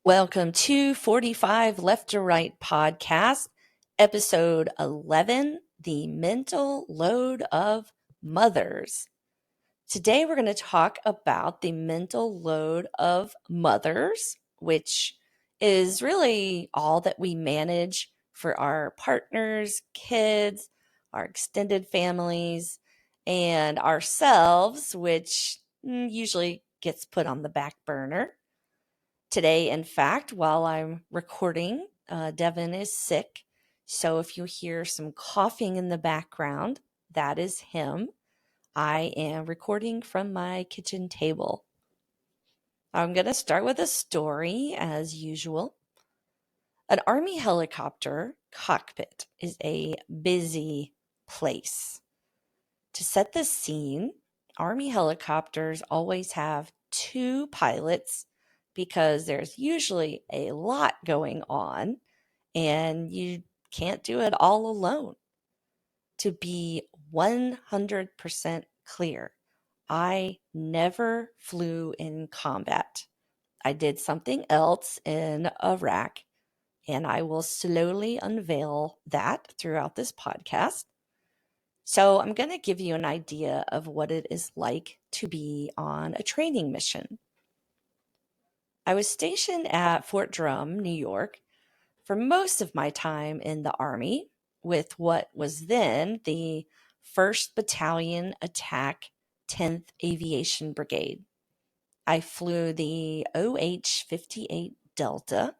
Welcome to 45 Left to Right podcast, episode 11, The Mental Load of Mothers. Today we're going to talk about the mental load of mothers, which is really all that we manage for our partners, kids, our extended families, and ourselves, which usually gets put on the back burner. Today, in fact, while I'm recording, Devin is sick. So if you hear some coughing in the background, that is him. I am recording from my kitchen table. I'm going to start with a story as usual. An Army helicopter cockpit is a busy place. To set the scene, Army helicopters always have two pilots because there's usually a lot going on and you can't do it all alone. To be 100% clear, I never flew in combat. I did something else in Iraq, and I will slowly unveil that throughout this podcast. So I'm going to give you an idea of what it is like to be on a training mission. I was stationed at Fort Drum, New York, for most of my time in the Army with what was then the 1st Battalion Attack 10th Aviation Brigade. I flew the OH-58 Delta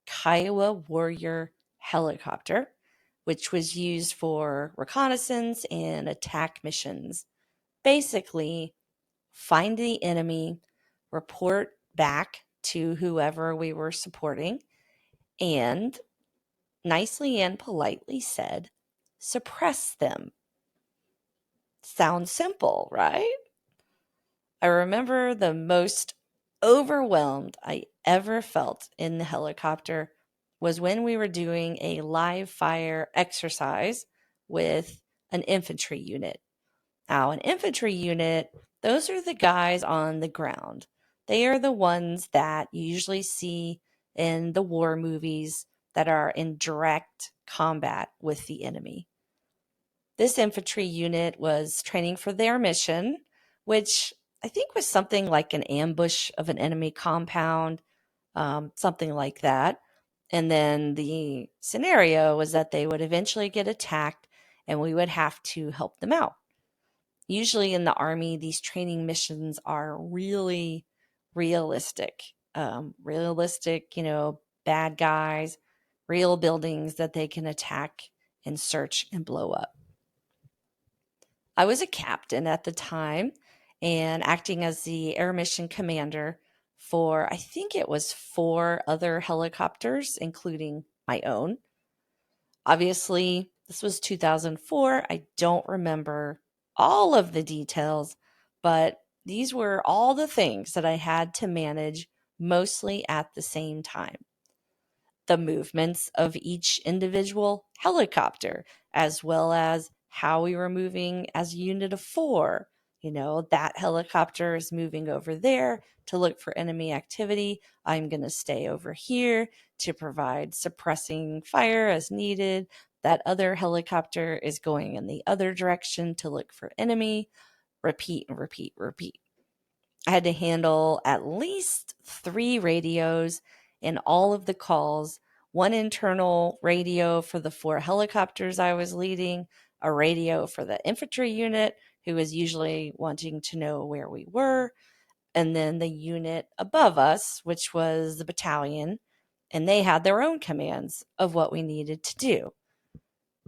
Kiowa Warrior helicopter, which was used for reconnaissance and attack missions. Basically, find the enemy, report back to whoever we were supporting, and nicely and politely said, suppress them. Sounds simple, right? I remember the most overwhelmed I ever felt in the helicopter was when we were doing a live fire exercise with an infantry unit. Now, an infantry unit, those are the guys on the ground. They are the ones that you usually see in the war movies that are in direct combat with the enemy. This infantry unit was training for their mission, which I think was something like an ambush of an enemy compound, something like that. And then the scenario was that they would eventually get attacked and we would have to help them out. Usually in the Army, these training missions are really realistic. Realistic, bad guys, real buildings that they can attack and search and blow up. I was a captain at the time and acting as the air mission commander for, I think it was 4 other helicopters, including my own. Obviously, this was 2004. I don't remember all of the details, but these were all the things that I had to manage mostly at the same time. The movements of each individual helicopter, as well as how we were moving as a unit of 4. That helicopter is moving over there to look for enemy activity. I'm going to stay over here to provide suppressing fire as needed. That other helicopter is going in the other direction to look for enemy. Repeat and repeat, repeat. I had to handle at least 3 radios in all of the calls, 1 internal radio for the 4 helicopters I was leading, a radio for the infantry unit, who was usually wanting to know where we were, and then the unit above us, which was the battalion, and they had their own commands of what we needed to do.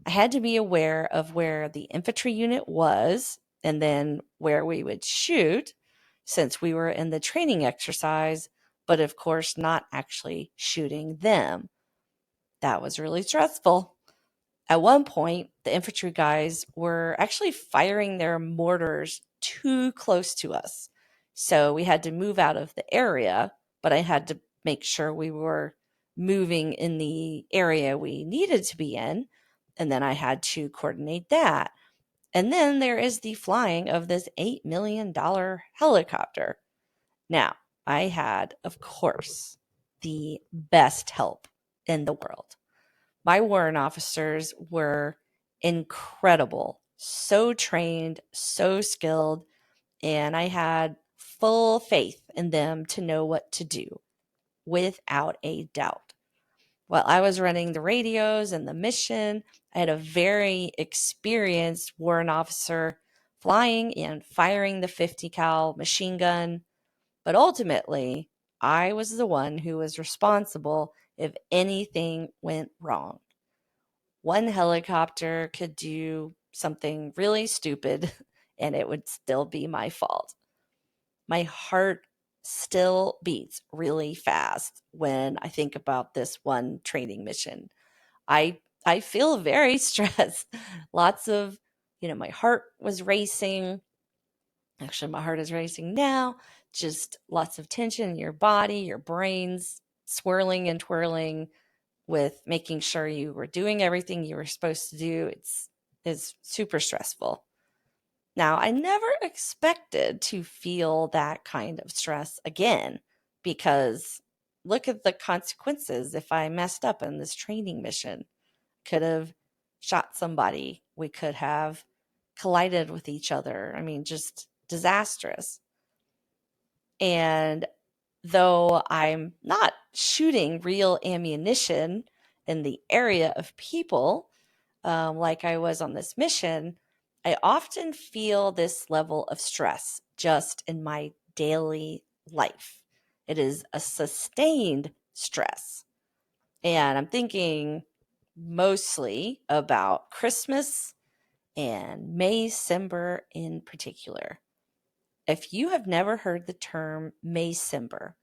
I had to be aware of where the infantry unit was and then where we would shoot, since we were in the training exercise, but of course not actually shooting them. That was really stressful. At one point, the infantry guys were actually firing their mortars too close to us. So we had to move out of the area, but I had to make sure we were moving in the area we needed to be in. And then I had to coordinate that. And then there is the flying of this $8 million helicopter. Now, I had, of course, the best help in the world. My warrant officers were incredible, so trained, so skilled, and I had full faith in them to know what to do without a doubt. While I was running the radios and the mission, I had a very experienced warrant officer flying and firing the 50 cal machine gun. But ultimately, I was the one who was responsible if anything went wrong. One helicopter could do something really stupid and it would still be my fault. My heart still beats really fast when I think about this one training mission. I feel very stressed. Lots of, my heart was racing. Actually, my heart is racing now. Just lots of tension in your body, your brain's swirling and twirling with making sure you were doing everything you were supposed to do. It's super stressful. Now, I never expected to feel that kind of stress again because look at the consequences if I messed up in this training mission. Could have shot somebody. We could have collided with each other. I mean, just disastrous. And though I'm not shooting real ammunition in the area of people, like I was on this mission, I often feel this level of stress just in my daily life. It is a sustained stress. And I'm thinking mostly about Christmas and Maycember in particular. If you have never heard the term Maycember,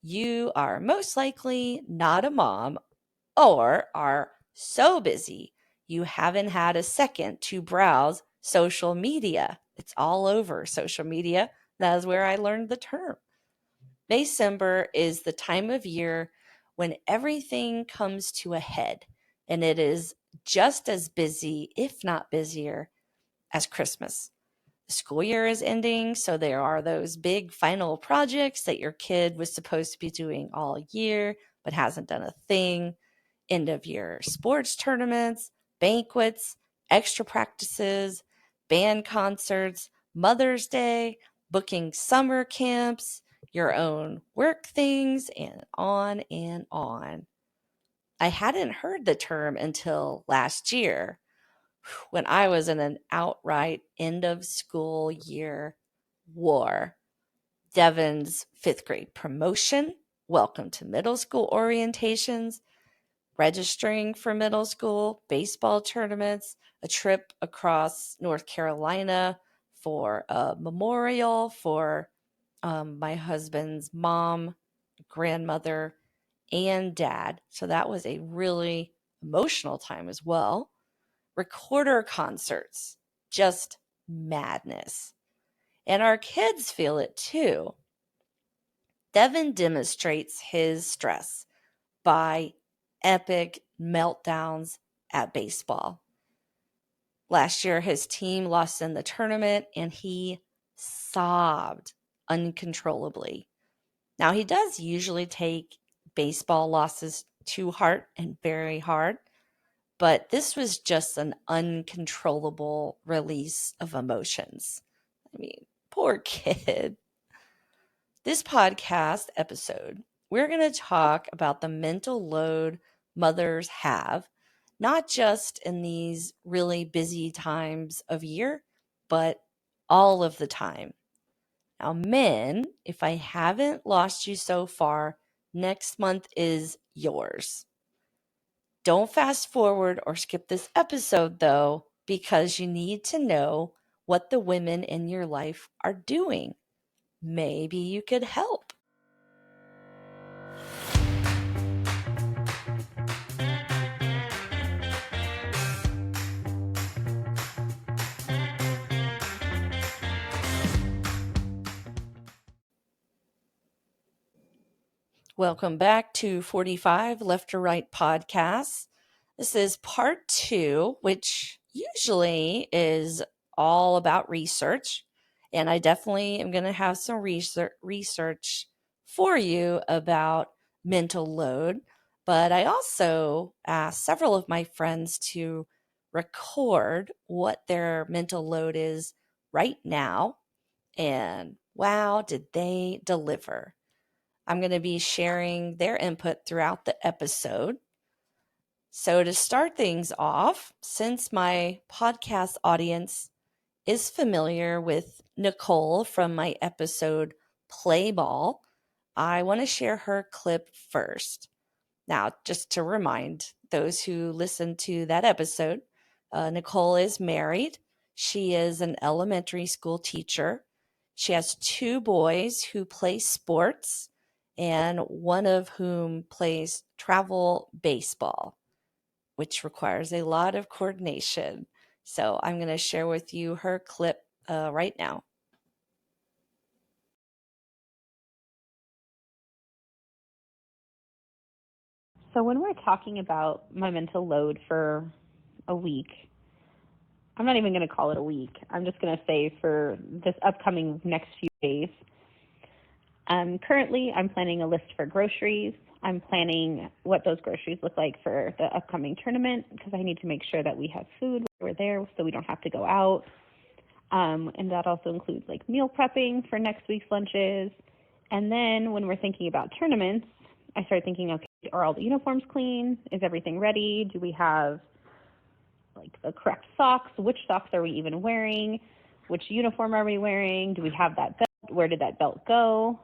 you are most likely not a mom or are so busy you haven't had a second to browse social media. It's all over social media. That is where I learned the term. Maycember is the time of year when everything comes to a head, and it is just as busy, if not busier, as Christmas. The school year is ending, so there are those big final projects that your kid was supposed to be doing all year but hasn't done a thing. End of year sports tournaments, banquets, extra practices, band concerts, Mother's Day, booking summer camps, your own work things, and on and on. I hadn't heard the term until last year when I was in an outright end of school year war. Devin's fifth grade promotion, welcome to middle school orientations, registering for middle school, baseball tournaments, a trip across North Carolina for a memorial for my husband's mom, grandmother, and dad. So that was a really emotional time as well. Recorder concerts, just madness. And our kids feel it too. Devin demonstrates his stress by epic meltdowns at baseball. Last year, his team lost in the tournament and he sobbed uncontrollably. Now, he does usually take baseball losses to heart and very hard, but this was just an uncontrollable release of emotions. I mean, poor kid. This podcast episode, we're going to talk about the mental load mothers have, not just in these really busy times of year, but all of the time. Now, men, if I haven't lost you so far, next month is yours. Don't fast forward or skip this episode, though, because you need to know what the women in your life are doing. Maybe you could help. Welcome back to 45 Left or Right Podcasts. This is part 2, which usually is all about research. And I definitely am going to have some research for you about mental load, but I also asked several of my friends to record what their mental load is right now. And wow, did they deliver! I'm going to be sharing their input throughout the episode. So, to start things off, since my podcast audience is familiar with Nicole from my episode Play Ball, I want to share her clip first. Now, just to remind those who listen to that episode, Nicole is married. She is an elementary school teacher. She has two boys who play sports, and one of whom plays travel baseball, which requires a lot of coordination. So I'm going to share with you her clip right now. So when we're talking about my mental load for a week, I'm not even going to call it a week. I'm just going to say for this upcoming next few days. Currently, I'm planning a list for groceries. I'm planning what those groceries look like for the upcoming tournament because I need to make sure that we have food when we're there so we don't have to go out. And that also includes like meal prepping for next week's lunches. And then when we're thinking about tournaments, I start thinking, okay, are all the uniforms clean? Is everything ready? Do we have like the correct socks? Which socks are we even wearing? Which uniform are we wearing? Do we have that belt? Where did that belt go?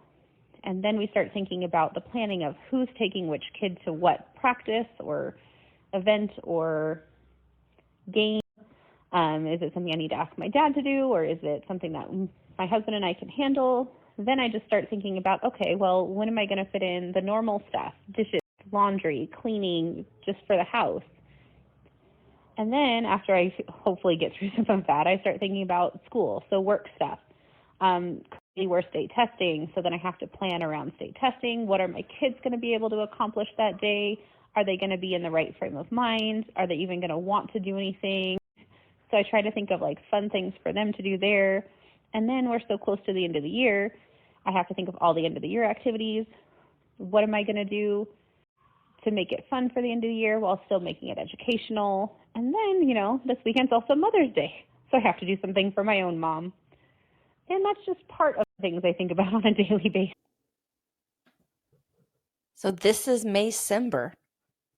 And then we start thinking about the planning of who's taking which kid to what practice or event or game. Is it something I need to ask my dad to do, or is it something that my husband and I can handle? Then I just start thinking about, okay, well, when am I going to fit in the normal stuff, dishes, laundry, cleaning, just for the house? And then after I hopefully get through some of that, I start thinking about school, so work stuff. Currently we're state testing, so then I have to plan around state testing. What are my kids going to be able to accomplish that day? Are they going to be in the right frame of mind? Are they even going to want to do anything? So I try to think of like fun things for them to do there. And then we're so close to the end of the year, I have to think of all the end of the year activities. What am I going to do to make it fun for the end of the year while still making it educational? And then, this weekend's also Mother's Day. So I have to do something for my own mom. And that's just part of the things I think about on a daily basis. So this is May-cember,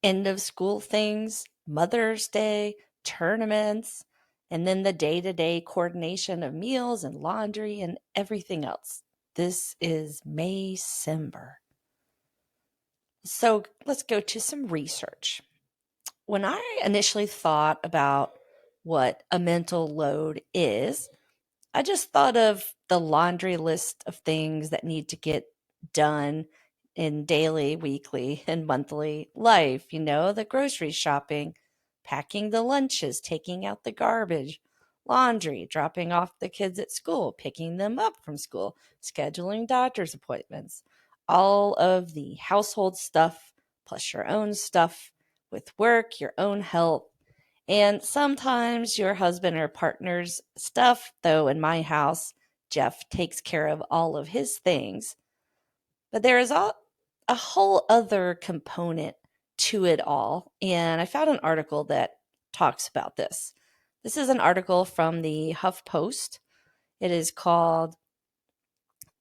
end of school things, Mother's Day, tournaments, and then the day-to-day coordination of meals and laundry and everything else. This is May-cember. So let's go to some research. When I initially thought about what a mental load is, I just thought of the laundry list of things that need to get done in daily, weekly, and monthly life. The grocery shopping, packing the lunches, taking out the garbage, laundry, dropping off the kids at school, picking them up from school, scheduling doctor's appointments, all of the household stuff, plus your own stuff with work, your own health, and sometimes your husband or partner's stuff, though in my house, Jeff takes care of all of his things. But there is a whole other component to it all. And I found an article that talks about this. This is an article from the HuffPost. It is called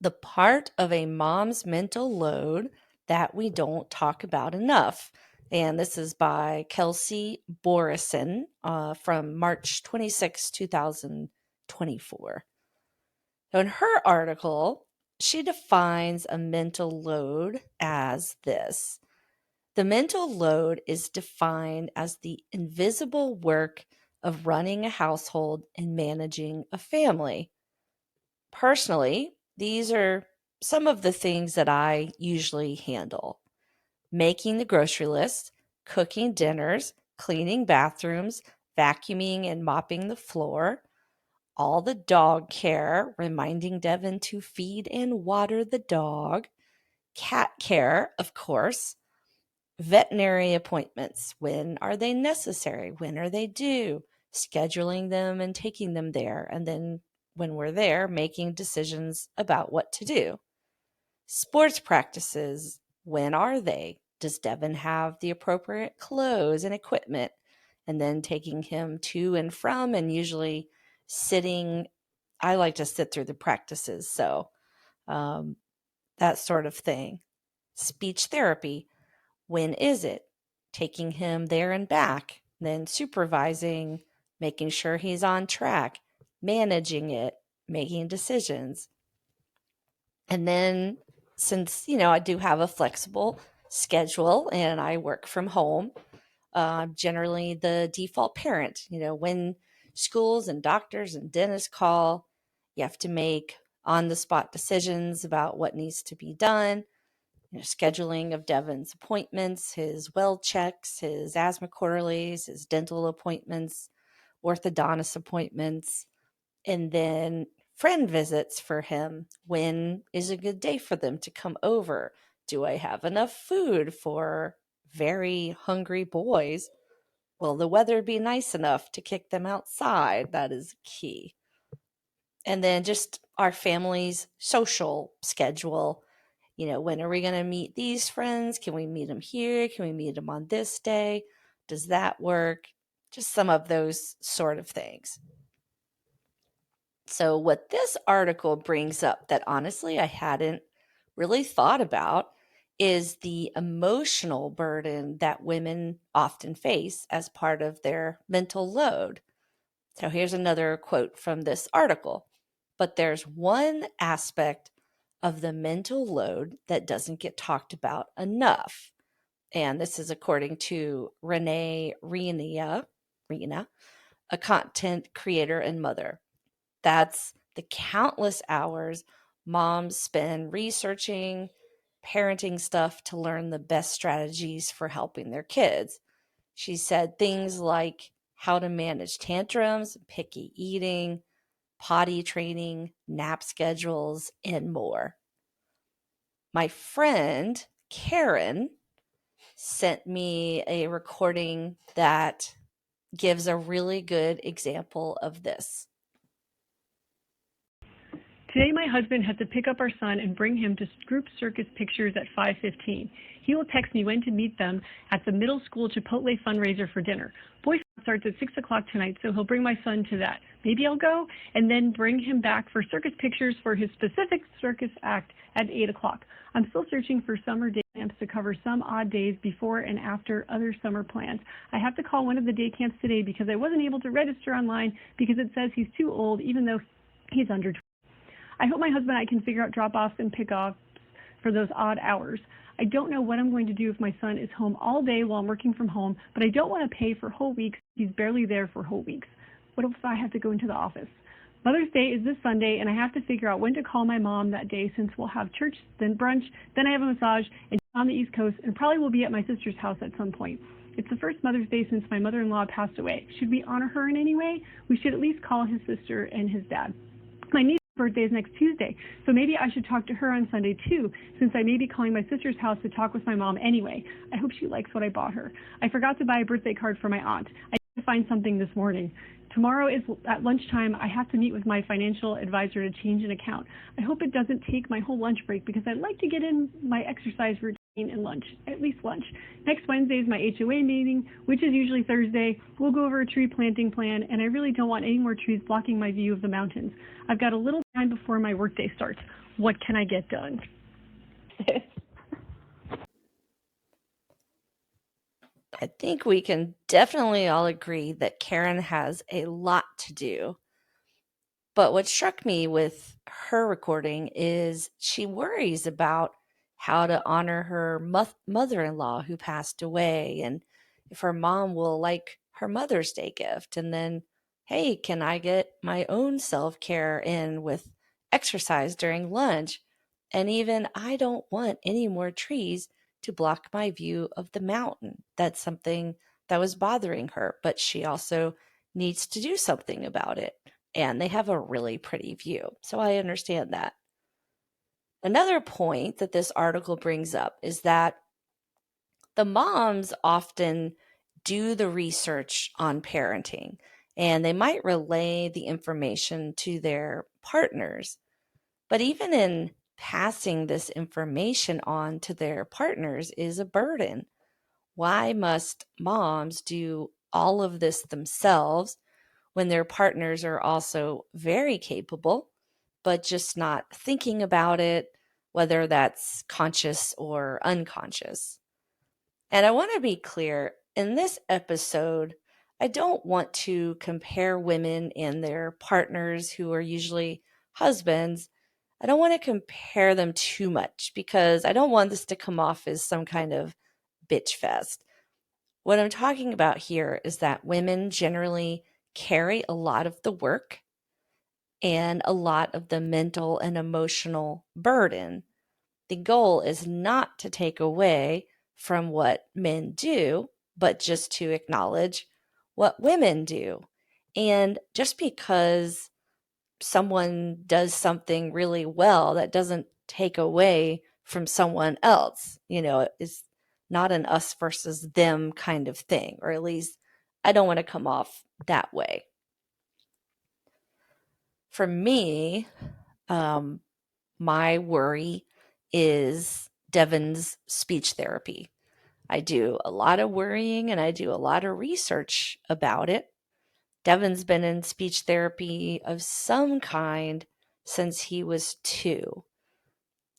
"The Part of a Mom's Mental Load That We Don't Talk About Enough." And this is by Kelsey Borison from March 26, 2024. So in her article, she defines a mental load as this. The mental load is defined as the invisible work of running a household and managing a family. Personally, these are some of the things that I usually handle: making the grocery list, cooking dinners, cleaning bathrooms, vacuuming and mopping the floor, all the dog care, reminding Devin to feed and water the dog, cat care, of course, veterinary appointments. When are they necessary? When are they due? Scheduling them and taking them there. And then when we're there, making decisions about what to do. Sports practices, when are they? Does Devin have the appropriate clothes and equipment? And then taking him to and from, and usually sitting. I like to sit through the practices, so um, that sort of thing. Speech therapy. When is it? Taking him there and back, then supervising, making sure he's on track, managing it, making decisions. And then, since, I do have a flexible schedule and I work from home, I'm generally the default parent. When schools and doctors and dentists call, you have to make on the spot decisions about what needs to be done. Scheduling of Devin's appointments, his well checks, his asthma quarterlies, his dental appointments, orthodontist appointments, and then friend visits for him. When is a good day for them to come over? Do I have enough food for very hungry boys? Will the weather be nice enough to kick them outside? That is key. And then just our family's social schedule. When are we going to meet these friends? Can we meet them here? Can we meet them on this day? Does that work? Just some of those sort of things. So, what this article brings up that honestly I hadn't really thought about is the emotional burden that women often face as part of their mental load. So, here's another quote from this article. But there's one aspect of the mental load that doesn't get talked about enough. And this is according to Renee Rena, a content creator and mother. That's the countless hours moms spend researching parenting stuff to learn the best strategies for helping their kids. She said things like how to manage tantrums, picky eating, potty training, nap schedules, and more. My friend Karen sent me a recording that gives a really good example of this. Today my husband had to pick up our son and bring him to group circus pictures at 5:15. He will text me when to meet them at the middle school Chipotle fundraiser for dinner. Boy Scout starts at 6 o'clock tonight, so he'll bring my son to that. Maybe I'll go and then bring him back for circus pictures for his specific circus act at 8 o'clock. I'm still searching for summer day camps to cover some odd days before and after other summer plans. I have to call one of the day camps today because I wasn't able to register online because it says he's too old even though he's under 20. I hope my husband and I can figure out drop-offs and pick-offs for those odd hours. I don't know what I'm going to do if my son is home all day while I'm working from home, but I don't want to pay for whole weeks. He's barely there for whole weeks. What if I have to go into the office? Mother's Day is this Sunday, and I have to figure out when to call my mom that day since we'll have church, then brunch, then I have a massage, and on the East Coast, and probably will be at my sister's house at some point. It's the first Mother's Day since my mother-in-law passed away. Should we honor her in any way? We should at least call his sister and his dad. My niece's birthday is next Tuesday, so maybe I should talk to her on Sunday too, since I may be calling my sister's house to talk with my mom anyway. I hope she likes what I bought her. I forgot to buy a birthday card for my aunt. I need to find something this morning. Tomorrow is at lunchtime. I have to meet with my financial advisor to change an account. I hope it doesn't take my whole lunch break because I'd like to get in my exercise routine and lunch, at least lunch. Next Wednesday is my HOA meeting, which is usually Thursday. We'll go over a tree planting plan, and I really don't want any more trees blocking my view of the mountains. I've got a little time before my workday starts. What can I get done? I think we can definitely all agree that Karen has a lot to do. But what struck me with her recording is she worries about how to honor her mother-in-law who passed away, and if her mom will like her Mother's Day gift. And then, hey, can I get my own self-care in with exercise during lunch? And even, I don't want any more trees to block my view of the mountain. That's something that was bothering her, but she also needs to do something about it. And they have a really pretty view. So I understand that. Another point that this article brings up is that the moms often do the research on parenting, and they might relay the information to their partners. But even in passing this information on to their partners is a burden. Why must moms do all of this themselves when their partners are also very capable, but just not thinking about it, whether that's conscious or unconscious? And I want to be clear in this episode, I don't want to compare women and their partners who are usually husbands. I don't want to compare them too much because I don't want this to come off as some kind of bitch fest. What I'm talking about here is that women generally carry a lot of the work and a lot of the mental and emotional burden. The goal is not to take away from what men do, but just to acknowledge what women do. And just because someone does something really well, that doesn't take away from someone else. It's not an us versus them kind of thing, or at least I don't want to come off that way. For me, um, my worry is Devon's speech therapy. I do a lot of worrying and I do a lot of research about it. Devon's been in speech therapy of some kind since he was 2.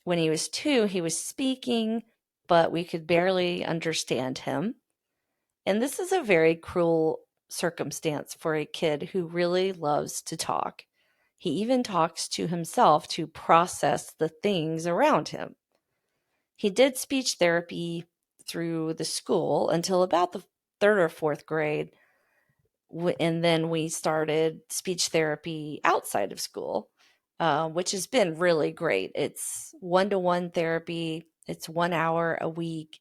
When he was 2, he was speaking, but we could barely understand him. And this is a very cruel circumstance for a kid who really loves to talk. He even talks to himself to process the things around him. He did speech therapy through the school until about the 3rd or 4th grade. And then we started speech therapy outside of school, which has been really great. It's one-to-one therapy. It's 1 hour a week.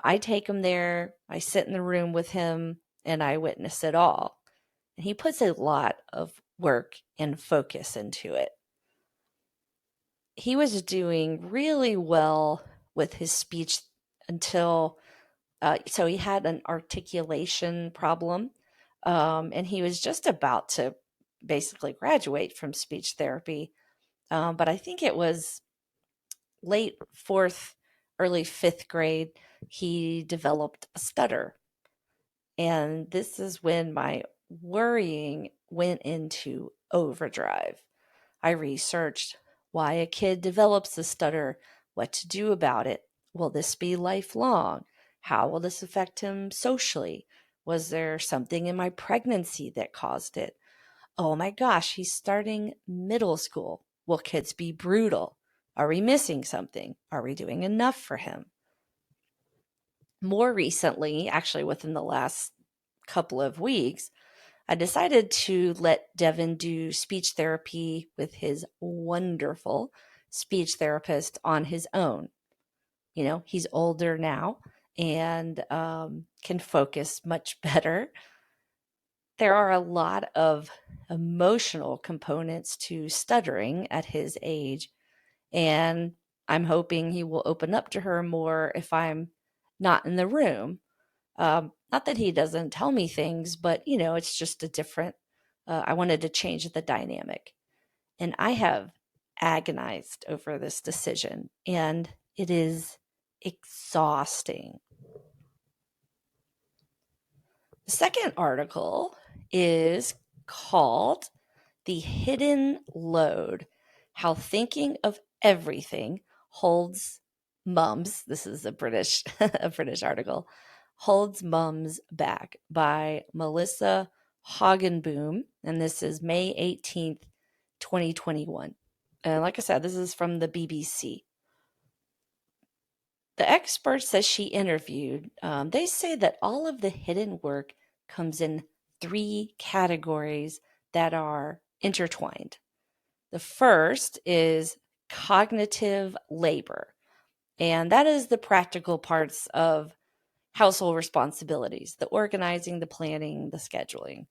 I take him there. I sit in the room with him and I witness it all. And he puts a lot of work and focus into it. He was doing really well with his speech until, so he had an articulation problem, and he was just about to basically graduate from speech therapy. But I think it was late 4th, early 5th grade, he developed a stutter. And this is when my worrying went into overdrive. I researched why a kid develops a stutter, what to do about it. Will this be lifelong? How will this affect him socially? Was there something in my pregnancy that caused it? Oh my gosh, he's starting middle school. Will kids be brutal? Are we missing something? Are we doing enough for him? More recently, actually within the last couple of weeks, I decided to let Devon do speech therapy with his wonderful speech therapist on his own. He's older now and can focus much better. There are a lot of emotional components to stuttering at his age, and I'm hoping he will open up to her more if I'm not in the room. Not that he doesn't tell me things, but it's just a different. I wanted to change the dynamic, and I have agonized over this decision, and it is exhausting. The second article is called "The Hidden Load: How Thinking of Everything Holds Mums." This is a British a British article. "Holds Mums Back" by Melissa Haugenboom, and this is May 18th, 2021. And like I said, this is from the BBC. The experts that she interviewed, they say that all of the hidden work comes in 3 categories that are intertwined. The first is cognitive labor, and that is the practical parts of household responsibilities, the organizing, the planning, the scheduling.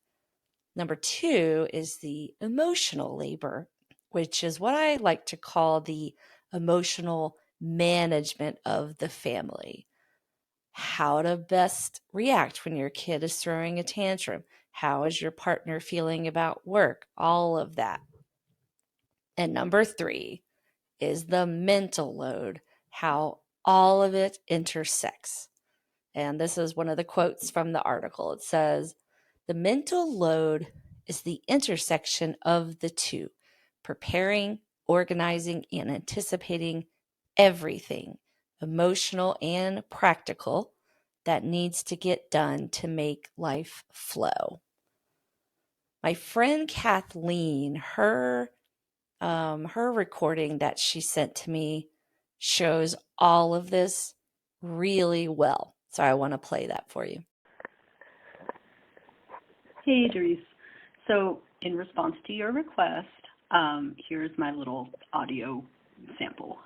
Number 2 is the emotional labor, which is what I like to call the emotional management of the family. How to best react when your kid is throwing a tantrum. How is your partner feeling about work? All of that. And number 3 is the mental load, how all of it intersects. And this is one of the quotes from the article. It says, "The mental load is the intersection of the two, preparing, organizing, and anticipating everything, emotional and practical, that needs to get done to make life flow." My friend Kathleen, her recording that she sent to me shows all of this really well. So I want to play that for you. Hey, Doris. So in response to your request, here's my little audio sample.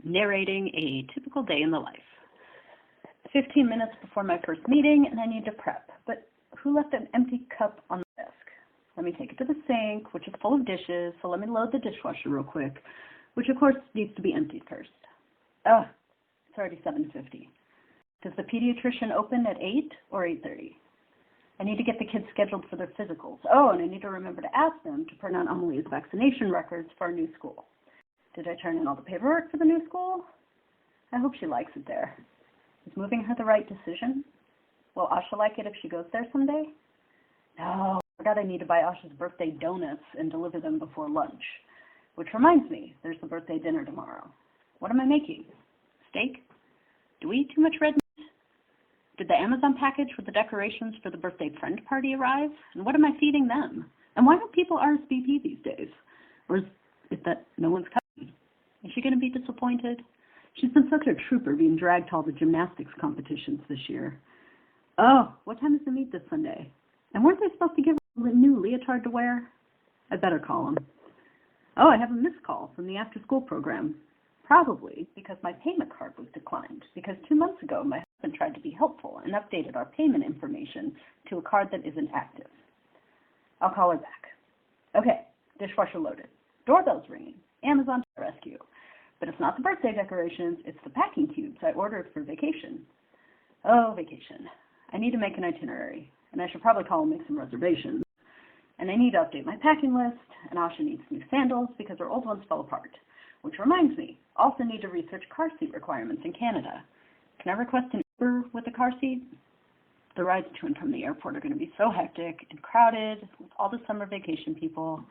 Narrating a typical day in the life. 15 minutes before my first meeting, and I need to prep. But who left an empty cup on the desk? Let me take it to the sink, which is full of dishes, so let me load the dishwasher real quick, which of course needs to be emptied first. Oh, it's already 7:50. Does the pediatrician open at 8 or 8:30? I need to get the kids scheduled for their physicals. Oh, and I need to remember to ask them to print out Amelie's vaccination records for our new school. Did I turn in all the paperwork for the new school? I hope she likes it there. Is moving her the right decision? Will Asha like it if she goes there someday? No, I forgot I need to buy Asha's birthday donuts and deliver them before lunch. Which reminds me, there's the birthday dinner tomorrow. What am I making? Steak? Do we eat too much red meat? Did the Amazon package with the decorations for the birthday friend party arrive? And what am I feeding them? And why don't people RSVP these days? Or is it that no one's coming? Is she going to be disappointed? She's been such a trooper being dragged to all the gymnastics competitions this year. Oh, what time is the meet this Sunday? And weren't they supposed to give her a new leotard to wear? I better call him. Oh, I have a missed call from the after-school program. Probably because my payment card was declined, because 2 months ago my husband tried to be helpful and updated our payment information to a card that isn't active. I'll call her back. Okay, dishwasher loaded. Doorbell's ringing. Amazon to the rescue. But it's not the birthday decorations, it's the packing cubes I ordered for vacation. Oh, vacation. I need to make an itinerary, and I should probably call and make some reservations. And I need to update my packing list, and Asha needs new sandals because her old ones fell apart. Which reminds me, also need to research car seat requirements in Canada. Can I request an Uber with a car seat? The rides to and from the airport are going to be so hectic and crowded with all the summer vacation people.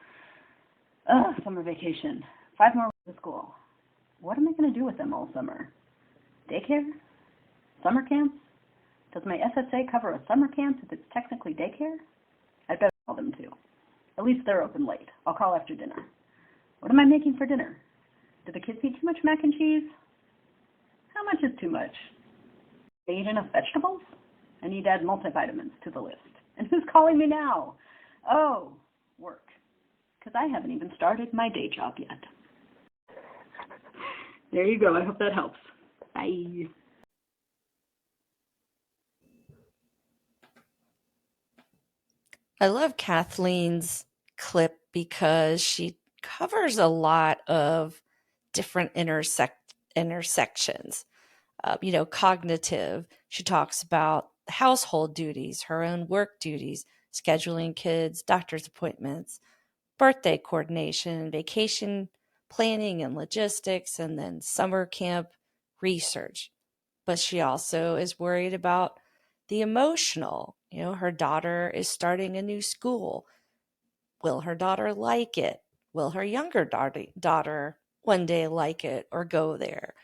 Summer vacation. 5 more weeks of school. What am I going to do with them all summer? Daycare? Summer camps? Does my SSA cover a summer camp if it's technically daycare? I'd better call them too. At least they're open late. I'll call after dinner. What am I making for dinner? Do the kids eat too much mac and cheese? How much is too much? They eat enough vegetables? I need to add multivitamins to the list. And who's calling me now? Oh, work. Because I haven't even started my day job yet. There you go. I hope that helps. Bye. I love Kathleen's clip because she covers a lot of different intersections. Cognitive. She talks about household duties, her own work duties, scheduling kids, doctor's appointments, birthday coordination, vacation planning and logistics, and then summer camp research. But she also is worried about the emotional. Her daughter is starting a new school. Will her daughter like it? Will her younger daughter one day like it or go there?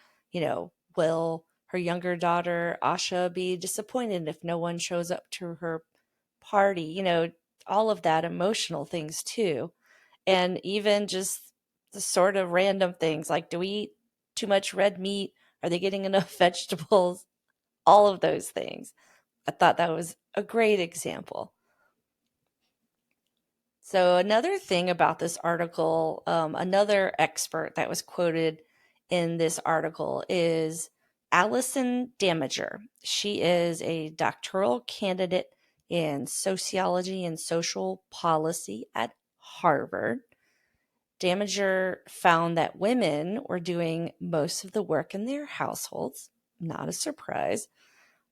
Will her younger daughter, Asha, be disappointed if no one shows up to her party? All of that emotional things too. And even just the sort of random things like, do we eat too much red meat? Are they getting enough vegetables? All of those things. I thought that was a great example. So another thing about this article, another expert that was quoted in this article is Allison Damager. She is a doctoral candidate in sociology and social policy at Harvard. Damager found that women were doing most of the work in their households, not a surprise,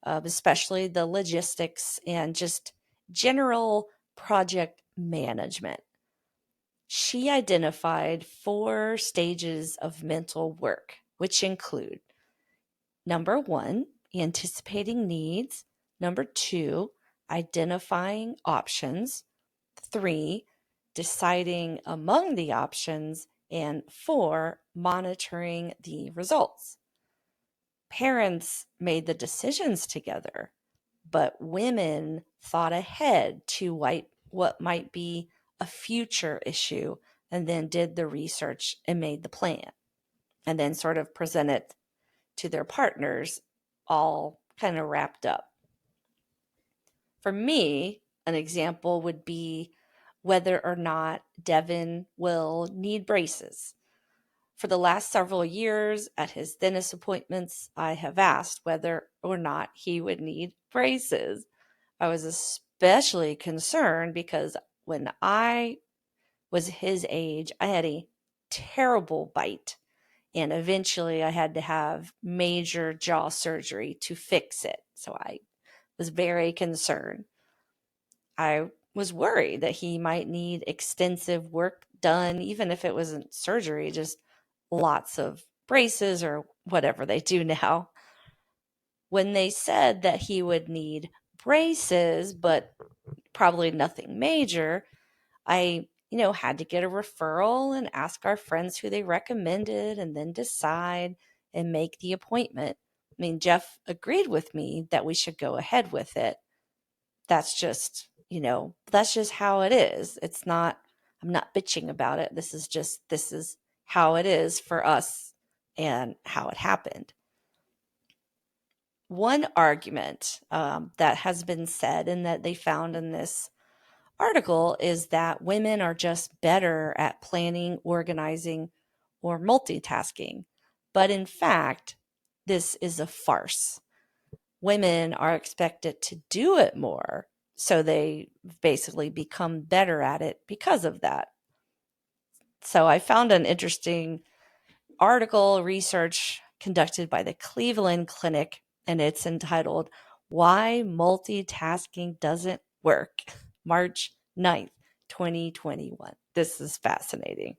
especially the logistics and just general project management. She identified 4 stages of mental work, which include number 1, anticipating needs, number 2, identifying options, 3, deciding among the options, and 4, monitoring the results. Parents made the decisions together, but women thought ahead to what might be a future issue and then did the research and made the plan and then sort of presented to their partners all kind of wrapped up. For me, an example would be whether or not Devin will need braces. For the last several years at his dentist appointments, I have asked whether or not he would need braces. I was especially concerned because when I was his age, I had a terrible bite, and eventually I had to have major jaw surgery to fix it. So I was very concerned. I was worried that he might need extensive work done, even if it wasn't surgery, just lots of braces or whatever they do now. When they said that he would need braces, but probably nothing major, I, had to get a referral and ask our friends who they recommended and then decide and make the appointment. I mean, Jeff agreed with me that we should go ahead with it. That's just how it is. I'm not bitching about it. This is how it is for us and how it happened. One argument that has been said and that they found in this article is that women are just better at planning, organizing, or multitasking. But in fact, this is a farce. Women are expected to do it more, so they basically become better at it because of that. So I found an interesting article research conducted by the Cleveland Clinic, and it's entitled Why Multitasking Doesn't Work, March 9th, 2021. This is fascinating.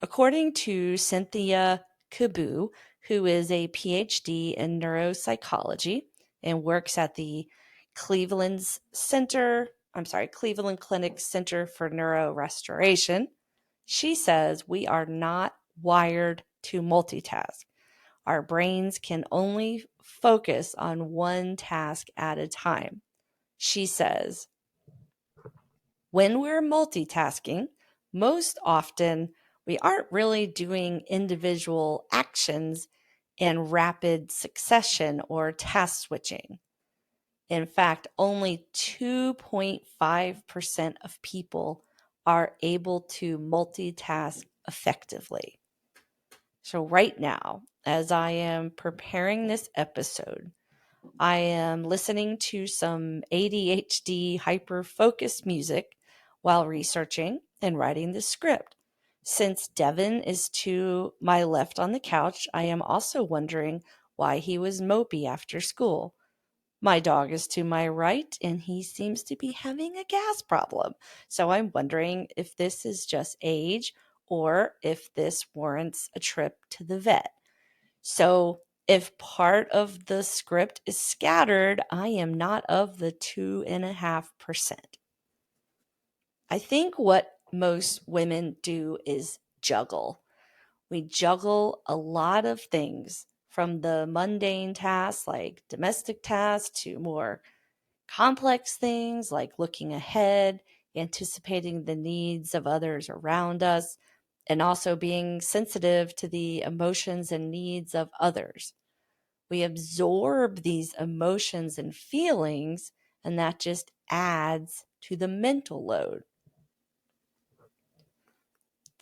According to Cynthia Cabu, who is a PhD in neuropsychology and works at the Cleveland Clinic Center for Neurorestoration, she says we are not wired to multitask. Our brains can only focus on one task at a time. She says, when we're multitasking, most often we aren't really doing individual actions in rapid succession or task switching. In fact, only 2.5% of people are able to multitask effectively. So, right now, as I am preparing this episode, I am listening to some ADHD hyper focused music while researching and writing the script. Since Devin is to my left on the couch, I am also wondering why he was mopey after school. My dog is to my right, and he seems to be having a gas problem. So I'm wondering if this is just age or if this warrants a trip to the vet. So if part of the script is scattered, I am not of the 2.5%. I think what most women do is juggle. We juggle a lot of things from the mundane tasks like domestic tasks to more complex things like looking ahead, anticipating the needs of others around us, and also being sensitive to the emotions and needs of others. We absorb these emotions and feelings, and that just adds to the mental load.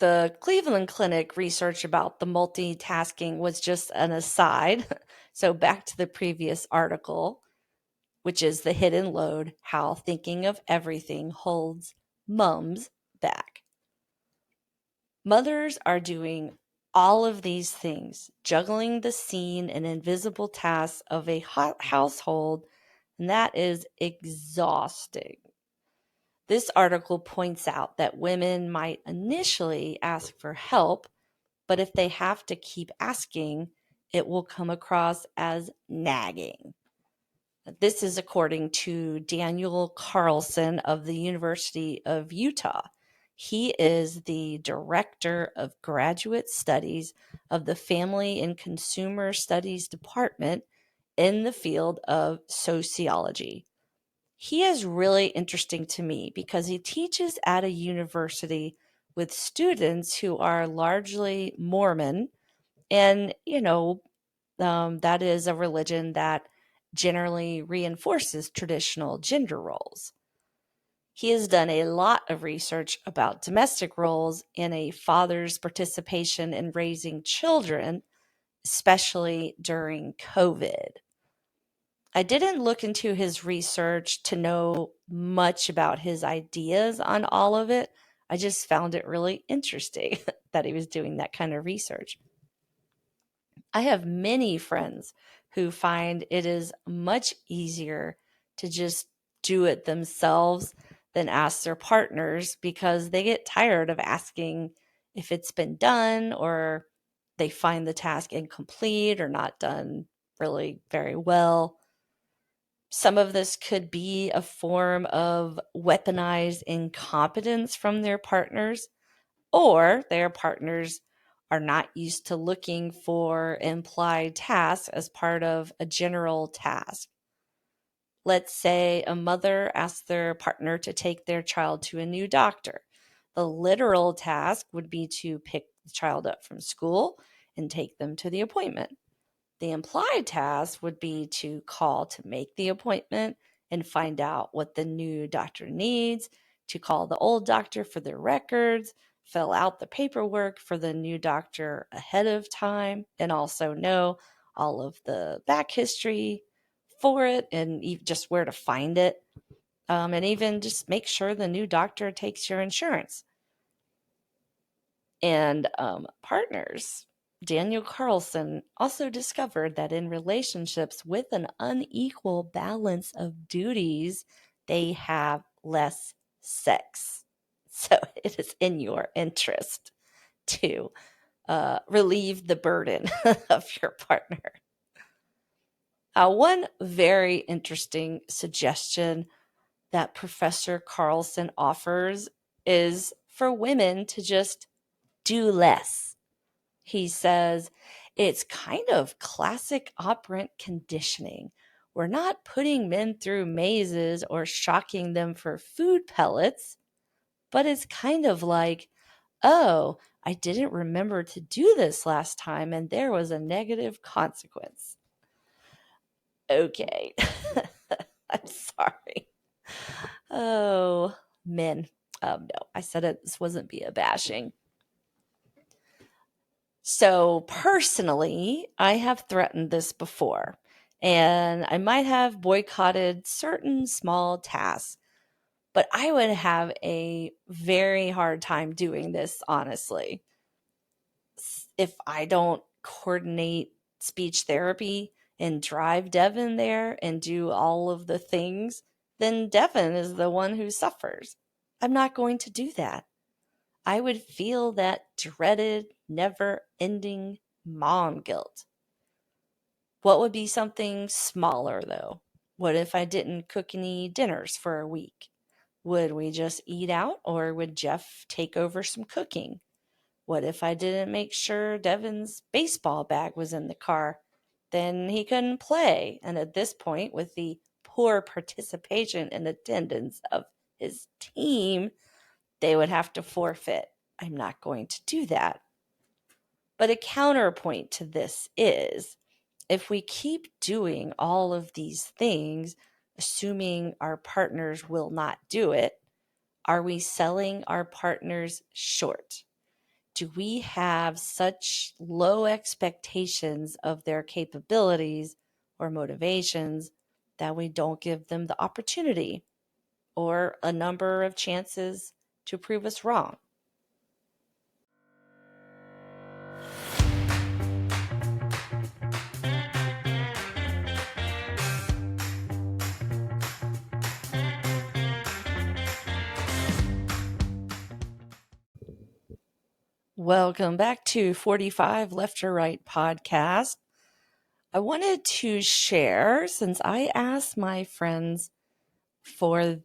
The Cleveland Clinic research about the multitasking was just an aside. So, back to the previous article, which is the hidden load, how thinking of everything holds mums back. Mothers are doing all of these things, juggling the seen and invisible tasks of a household, and that is exhausting. This article points out that women might initially ask for help, but if they have to keep asking, it will come across as nagging. This is according to Daniel Carlson of the University of Utah. He is the Director of Graduate Studies of the Family and Consumer Studies Department in the field of sociology. He is really interesting to me because he teaches at a university with students who are largely Mormon. And, that is a religion that generally reinforces traditional gender roles. He has done a lot of research about domestic roles and a father's participation in raising children, especially during COVID. I didn't look into his research to know much about his ideas on all of it. I just found it really interesting that he was doing that kind of research. I have many friends who find it is much easier to just do it themselves than ask their partners because they get tired of asking if it's been done, or they find the task incomplete or not done really very well. Some of this could be a form of weaponized incompetence from their partners, or their partners are not used to looking for implied tasks as part of a general task. Let's say a mother asks their partner to take their child to a new doctor. The literal task would be to pick the child up from school and take them to the appointment. The implied task would be to call to make the appointment and find out what the new doctor needs, to call the old doctor for their records, fill out the paperwork for the new doctor ahead of time, and also know all of the back history for it and just where to find it. And even just make sure the new doctor takes your insurance. And partners, Daniel Carlson also discovered that in relationships with an unequal balance of duties, they have less sex. So it is in your interest to relieve the burden of your partner. One very interesting suggestion that Professor Carlson offers is for women to just do less. He says it's kind of classic operant conditioning. We're not putting men through mazes or shocking them for food pellets, but it's kind of like, oh, I didn't remember to do this last time and there was a negative consequence. Okay. I'm sorry. Oh, men. No, I said it. This wasn't be a bashing. So personally, I have threatened this before, and I might have boycotted certain small tasks, but I would have a very hard time doing this, honestly. If I don't coordinate speech therapy and drive Devin there and do all of the things, then Devin is the one who suffers. I'm not going to do that. I would feel that dreaded, never-ending mom guilt. What would be something smaller, though? What if I didn't cook any dinners for a week? Would we just eat out, or would Jeff take over some cooking? What if I didn't make sure Devin's baseball bag was in the car? Then he couldn't play, and at this point, with the poor participation and attendance of his team, they would have to forfeit. I'm not going to do that. But a counterpoint to this is, if we keep doing all of these things, assuming our partners will not do it, are we selling our partners short? Do we have such low expectations of their capabilities or motivations that we don't give them the opportunity or a number of chances to prove us wrong? Welcome back to 45 Left or Right podcast. I wanted to share, since I asked my friends for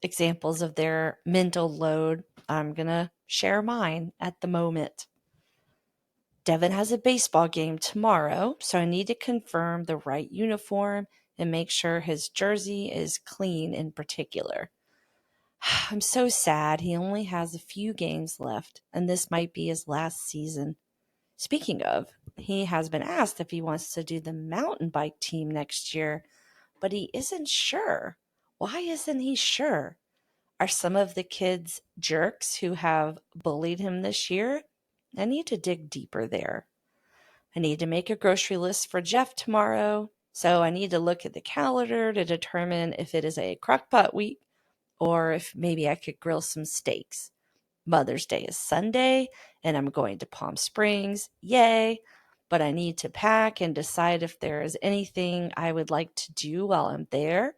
examples of their mental load, I'm going to share mine at the moment. Devin has a baseball game tomorrow, so I need to confirm the right uniform and make sure his jersey is clean in particular. I'm so sad he only has a few games left, and this might be his last season. Speaking of, he has been asked if he wants to do the mountain bike team next year, but he isn't sure. Why isn't he sure? Are some of the kids jerks who have bullied him this year? I need to dig deeper there. I need to make a grocery list for Jeff tomorrow, so I need to look at the calendar to determine if it is a crockpot week or if maybe I could grill some steaks. Mother's Day is Sunday, and I'm going to Palm Springs. Yay! But I need to pack and decide if there is anything I would like to do while I'm there.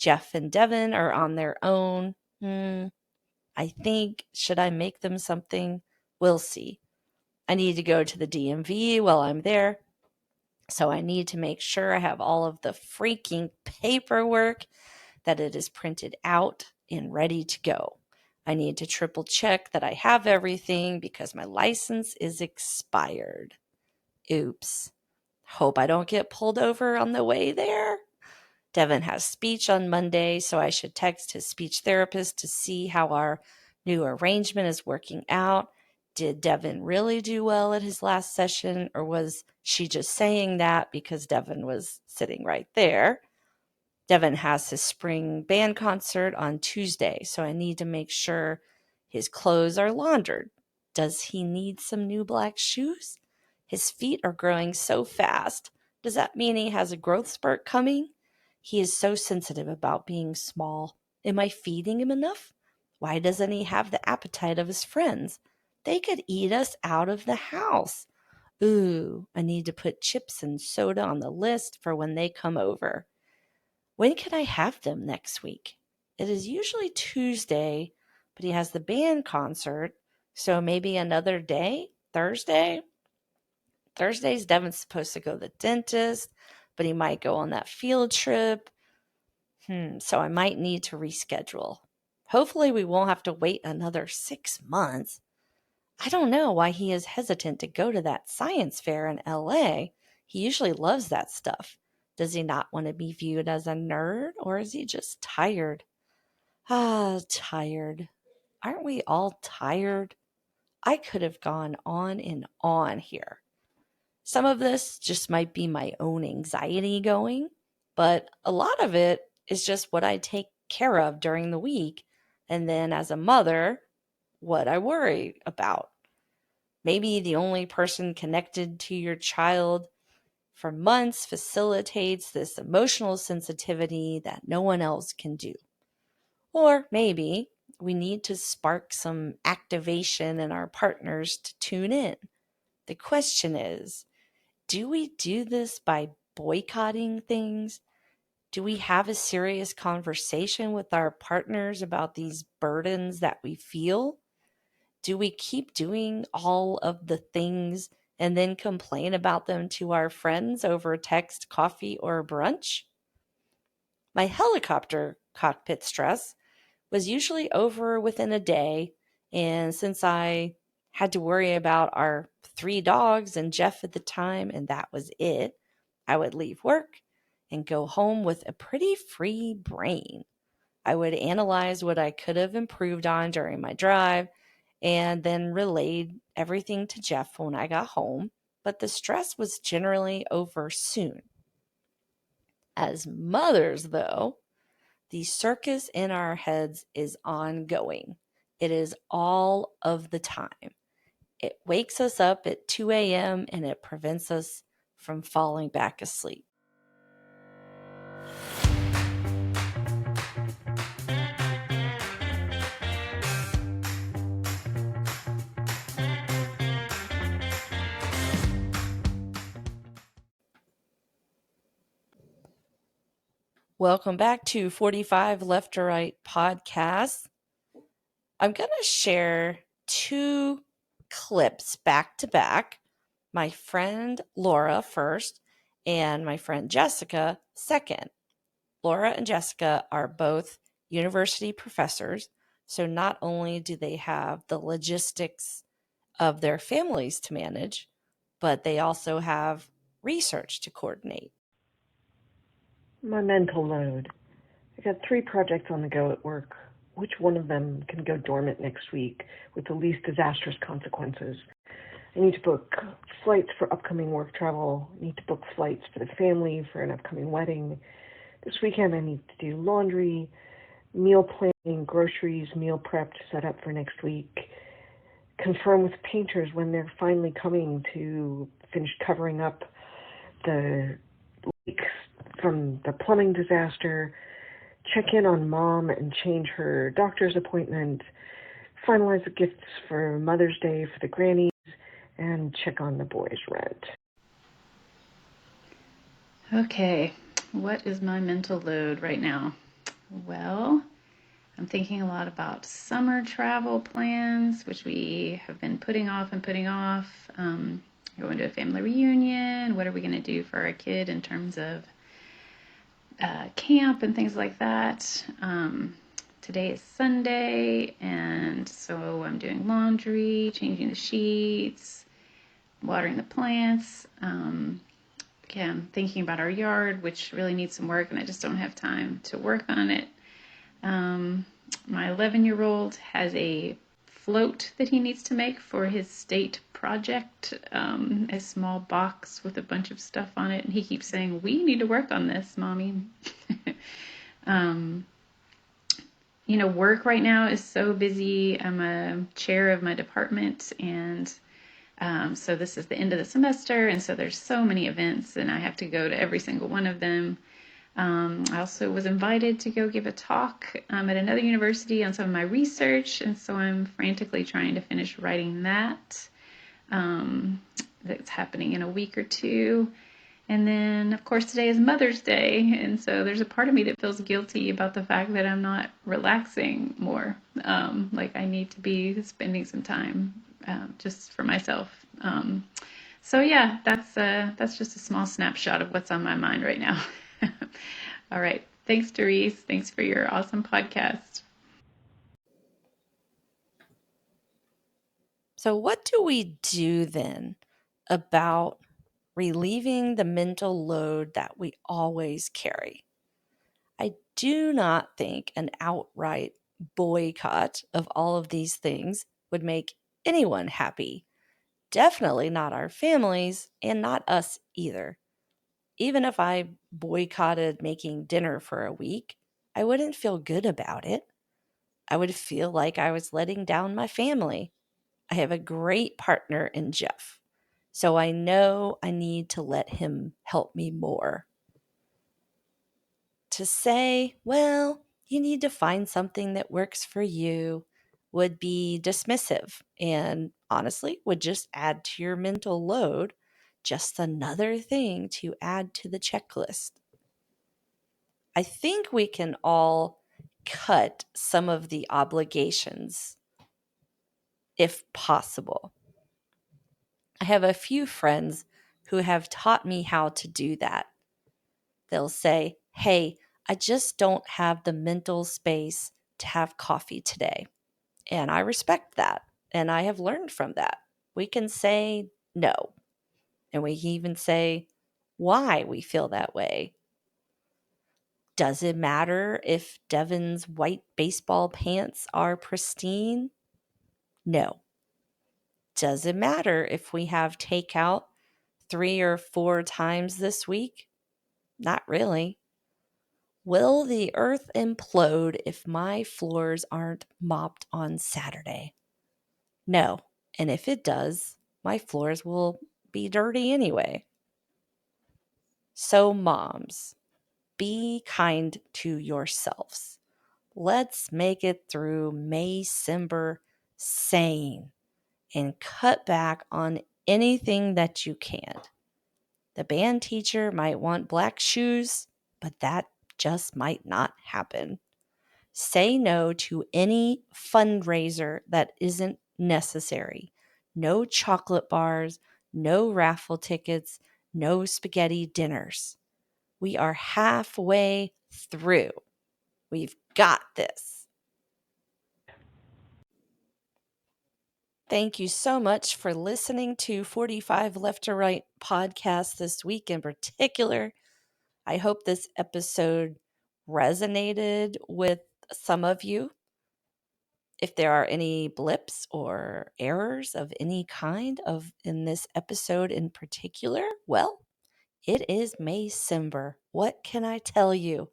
Jeff and Devin are on their own. I think, should I make them something? We'll see. I need to go to the DMV while I'm there. So I need to make sure I have all of the freaking paperwork, that it is printed out and ready to go. I need to triple check that I have everything because my license is expired. Oops. Hope I don't get pulled over on the way there. Devin has speech on Monday, so I should text his speech therapist to see how our new arrangement is working out. Did Devin really do well at his last session, or was she just saying that because Devin was sitting right there? Devin has his spring band concert on Tuesday, so I need to make sure his clothes are laundered. Does he need some new black shoes? His feet are growing so fast. Does that mean he has a growth spurt coming? He is so sensitive about being small. Am I feeding him enough? Why doesn't he have the appetite of his friends? They could eat us out of the house. Ooh, I need to put chips and soda on the list for when they come over. When can I have them next week? It is usually Tuesday, but he has the band concert, so maybe another day? Thursday? Thursday's Devin's supposed to go to the dentist, but he might go on that field trip. So I might need to reschedule. Hopefully we won't have to wait another 6 months. I don't know why he is hesitant to go to that science fair in LA. He usually loves that stuff. Does he not want to be viewed as a nerd, or is he just tired? Tired. Aren't we all tired? I could have gone on and on here. Some of this just might be my own anxiety going, but a lot of it is just what I take care of during the week, and then as a mother, what I worry about. Maybe the only person connected to your child for months facilitates this emotional sensitivity that no one else can do. Or maybe we need to spark some activation in our partners to tune in. The question is, do we do this by boycotting things? Do we have a serious conversation with our partners about these burdens that we feel? Do we keep doing all of the things and then complain about them to our friends over text, coffee, or brunch? My helicopter cockpit stress was usually over within a day, and since I had to worry about our 3 dogs and Jeff at the time, and that was it, I would leave work and go home with a pretty free brain. I would analyze what I could have improved on during my drive and then relayed everything to Jeff when I got home, but the stress was generally over soon. As mothers, though, the circus in our heads is ongoing. It is all of the time. It wakes us up at 2 a.m. and it prevents us from falling back asleep. Welcome back to 45 Left or Right podcast. I'm going to share 2 clips back to back. My friend Laura first, and my friend Jessica second. Laura and Jessica are both university professors, so not only do they have the logistics of their families to manage, but they also have research to coordinate. My mental load. I got 3 projects on the go at work. Which one of them can go dormant next week with the least disastrous consequences? I need to book flights for upcoming work travel. I need to book flights for the family for an upcoming wedding. This weekend I need to do laundry, meal planning, groceries, meal prep to set up for next week. Confirm with painters when they're finally coming to finish covering up the leaks from the plumbing disaster. Check in on mom and change her doctor's appointment, finalize the gifts for Mother's Day for the grannies, and check on the boys' rent. Okay, what is my mental load right now? Well, I'm thinking a lot about summer travel plans, which we have been putting off and putting off. Going to a family reunion. What are we going to do for our kid in terms of camp and things like that? Today is Sunday, and so I'm doing laundry, changing the sheets, watering the plants. I'm thinking about our yard, which really needs some work, and I just don't have time to work on it. My 11-year-old has a float that he needs to make for his state project, a small box with a bunch of stuff on it, and he keeps saying, "We need to work on this, Mommy." Work right now is so busy. I'm a chair of my department, and so this is the end of the semester, and so there's so many events, and I have to go to every single one of them. I also was invited to go give a talk at another university on some of my research, and so I'm frantically trying to finish writing that. That's happening in a week or two. And then, of course, today is Mother's Day, and so there's a part of me that feels guilty about the fact that I'm not relaxing more. Like I need to be spending some time just for myself. So yeah, that's just a small snapshot of what's on my mind right now. All right. Thanks, Therese. Thanks for your awesome podcast. So, what do we do then about relieving the mental load that we always carry? I do not think an outright boycott of all of these things would make anyone happy. Definitely not our families and not us either. Even if I boycotted making dinner for a week, I wouldn't feel good about it. I would feel like I was letting down my family. I have a great partner in Jeff, so I know I need to let him help me more. To say, well, you need to find something that works for you would be dismissive and honestly would just add to your mental load, just another thing to add to the checklist. I think we can all cut some of the obligations if possible. I have a few friends who have taught me how to do that. They'll say, "Hey, I just don't have the mental space to have coffee today." And I respect that. And I have learned from that. We can say no. And we can even say why we feel that way. Does it matter if Devin's white baseball pants are pristine? No. Does it matter if we have takeout 3 or 4 times this week? Not really. Will the earth implode if my floors aren't mopped on Saturday? No. And if it does, my floors will be dirty anyway. So, moms, be kind to yourselves. Let's make it through Maycember sane and cut back on anything that you can. The band teacher might want black shoes, but that just might not happen. Say no to any fundraiser that isn't necessary. no chocolate bars, no raffle tickets, no spaghetti dinners. We are halfway through. We've got this. Thank you so much for listening to 45 Left to Right podcast this week in particular. I hope this episode resonated with some of you. If there are any blips or errors of any kind of in this episode in particular, well, it is May-cember. What can I tell you?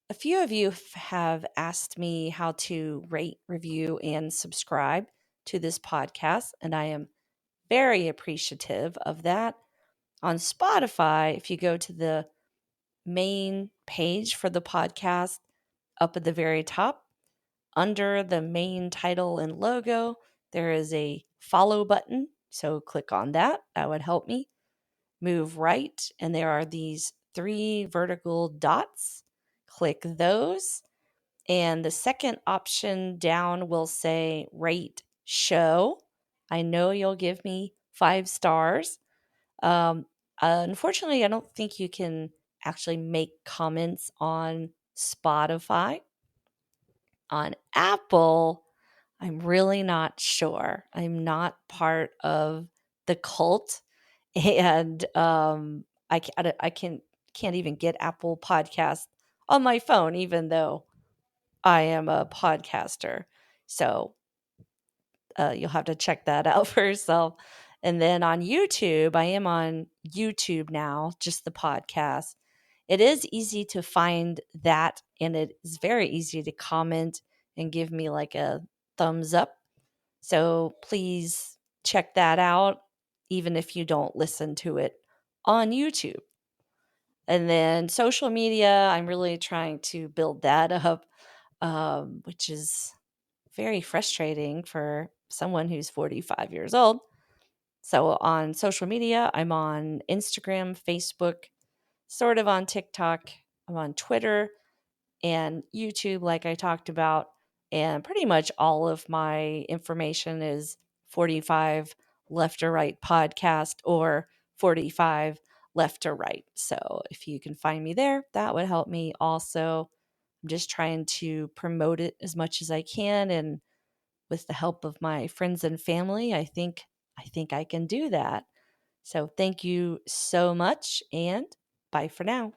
A few of you have asked me how to rate, review, and subscribe to this podcast, and I am very appreciative of that. On Spotify, if you go to the main page for the podcast, up at the very top, under the main title and logo, there is a follow button. So click on that. That would help me. Move right, and there are these 3 vertical dots. Click those. And the second option down will say rate show. I know you'll give me 5 stars. Um, Unfortunately, I don't think you can actually make comments on Spotify. On Apple, I'm really not sure. I'm not part of the cult, and I can't even get Apple Podcast on my phone, even though I am a podcaster. So you'll have to check that out for yourself. And then on YouTube, I am on YouTube now, just the podcast. It is easy to find that, and it is very easy to comment and give me like a thumbs up. So please check that out, even if you don't listen to it on YouTube. And then social media, I'm really trying to build that up, which is very frustrating for someone who's 45 years old. So on social media, I'm on Instagram, Facebook, sort of on TikTok, I'm on Twitter and YouTube, like I talked about. And pretty much all of my information is 45 Left or Right podcast or 45 Left or Right. So if you can find me there, that would help me also. I'm just trying to promote it as much as I can, and with the help of my friends and family, I think I can do that. So thank you so much, and bye for now.